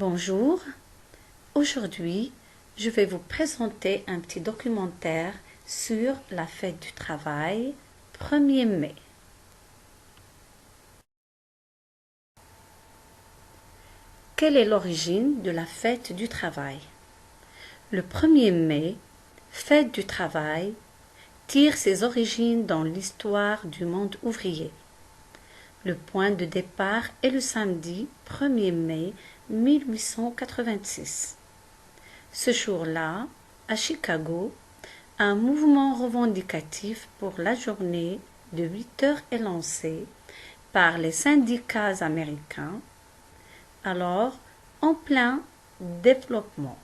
Bonjour, aujourd'hui je vais vous présenter un petit documentaire sur la fête du travail, 1er mai. Quelle est l'origine de la fête du travail? Le 1er mai, fête du travail, tire ses origines dans l'histoire du monde ouvrier. Le point de départ est le samedi 1er mai 1886. Ce jour-là, à Chicago, un mouvement revendicatif pour la journée de 8 heures est lancé par les syndicats américains, alors en plein développement.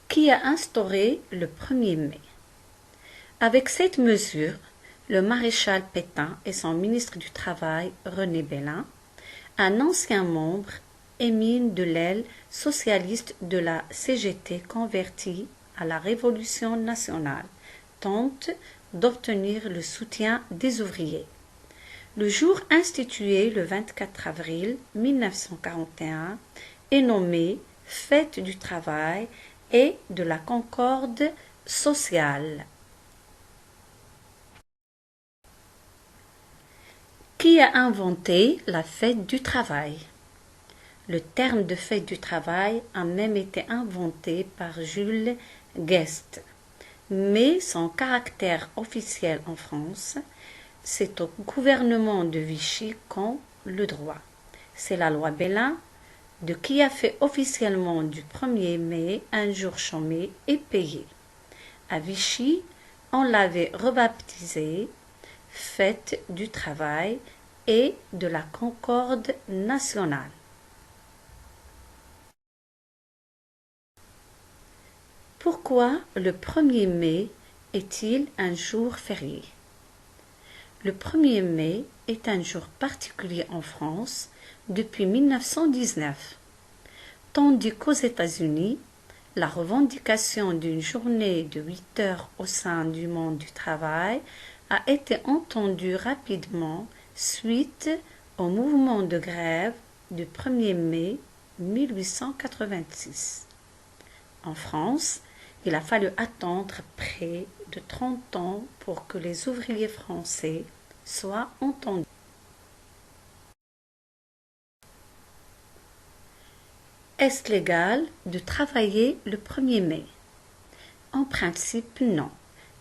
Qui a instauré le 1er mai? Avec cette mesure, le maréchal Pétain et son ministre du Travail, René Belin, un ancien membre, Émile de l'aile socialiste de la CGT converti à la Révolution nationale, tente d'obtenir le soutien des ouvriers. Le jour institué le 24 avril 1941 est nommé Fête du travail et de la concorde sociale. Qui a inventé la fête du travail? Le terme de fête du travail a même été inventé par Jules Guesde, mais son caractère officiel en France, c'est au gouvernement de Vichy qu'ont le droit. C'est la loi Belin qui a fait officiellement du 1er mai un jour chômé et payé. À Vichy, on l'avait rebaptisé Fête du travail et de la concorde nationale. Pourquoi le 1er mai est-il un jour férié? Le 1er mai est un jour particulier en France depuis 1919, tandis qu'aux États-Unis, la revendication d'une journée de 8 heures au sein du monde du travail a été entendue rapidement suite au mouvement de grève du 1er mai 1886. En France, il a fallu attendre près de 30 ans pour que les ouvriers français soient entendus. Est-ce légal de travailler le 1er mai? En principe, non,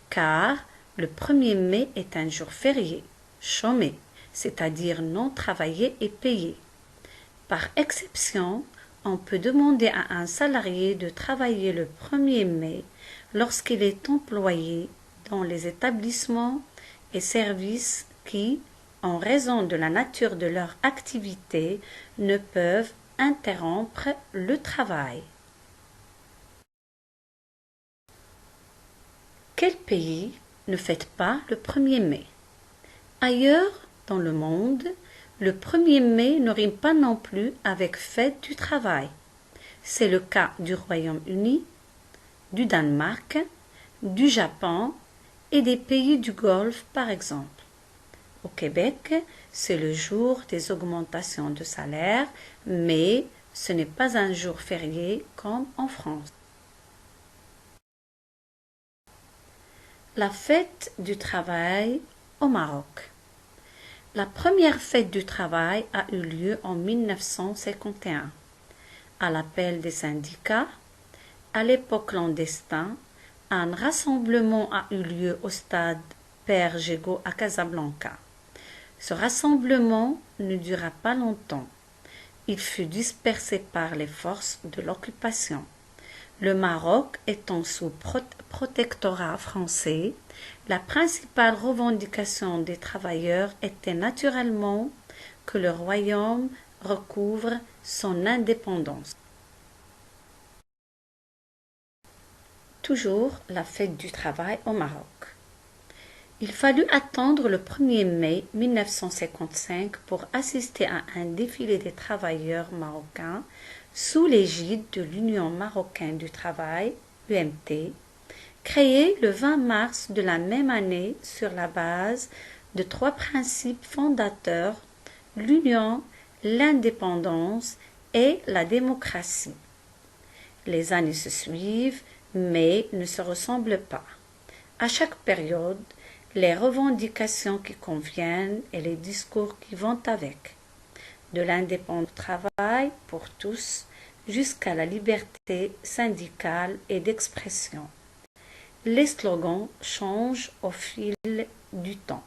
car le 1er mai est un jour férié, chômé, c'est-à-dire non travaillé et payé. Par exception, on peut demander à un salarié de travailler le 1er mai lorsqu'il est employé dans les établissements et services qui, en raison de la nature de leur activité, ne peuvent interrompre le travail. Quel pays ne fête pas le 1er mai? Ailleurs dans le monde, le 1er mai ne rime pas non plus avec fête du travail. C'est le cas du Royaume-Uni, du Danemark, du Japon et des pays du Golfe par exemple. Au Québec, c'est le jour des augmentations de salaire, mais ce n'est pas un jour férié comme en France. La fête du travail au Maroc. La première fête du travail a eu lieu en 1951. À l'appel des syndicats, à l'époque clandestin, un rassemblement a eu lieu au stade Père Gégaud à Casablanca. Ce rassemblement ne dura pas longtemps. Il fut dispersé par les forces de l'occupation. Le Maroc étant sous protectorat français, la principale revendication des travailleurs était naturellement que le royaume recouvre son indépendance. Toujours la fête du travail au Maroc. Il fallut attendre le 1er mai 1955 pour assister à un défilé des travailleurs marocains sous l'égide de l'Union marocaine du travail, UMT, créée le 20 mars de la même année sur la base de 3 principes fondateurs l'union, l'indépendance et la démocratie. Les années se suivent, mais ne se ressemblent pas. À chaque période, les revendications qui conviennent et les discours qui vont avec. De l'indépendant travail pour tous jusqu'à la liberté syndicale et d'expression. Les slogans changent au fil du temps.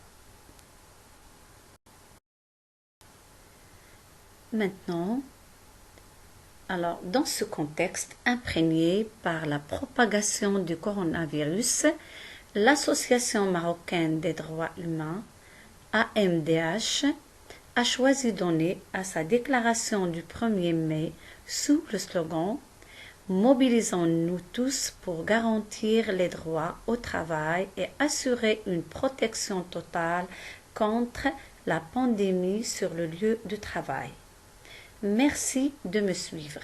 Maintenant, dans ce contexte imprégné par la propagation du coronavirus, l'Association marocaine des droits humains, AMDH, a choisi de donner à sa déclaration du 1er mai sous le slogan « Mobilisons-nous tous pour garantir les droits au travail et assurer une protection totale contre la pandémie sur le lieu de travail ». Merci de me suivre.